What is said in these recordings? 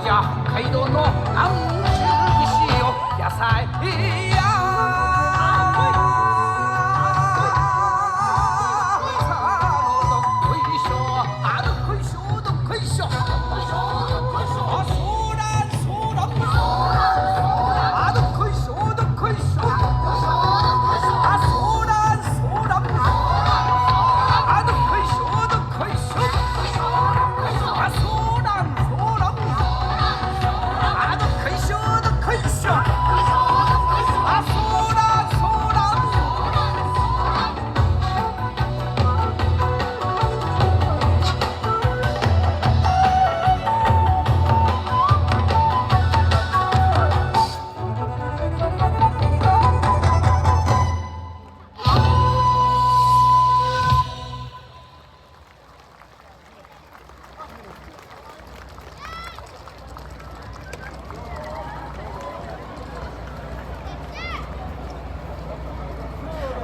北海道の南中牛よ野菜や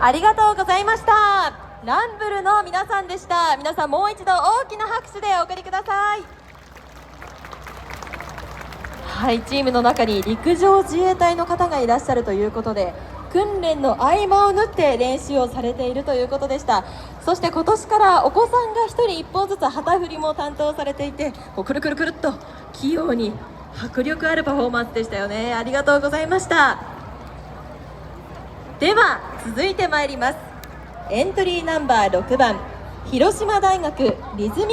ありがとうございました。ランブルの皆さんでした。皆さんもう一度大きな拍手でお送りください。はい、チームの中に陸上自衛隊の方がいらっしゃるということで、訓練の合間を縫って練習をされているということでした。そして今年からお子さんが1人1本ずつ旗振りも担当されていて、くるくるくるっと器用に迫力あるパフォーマンスでしたよね。ありがとうございました。では続いてまいります。エントリーナンバー6番、広島大学リズミ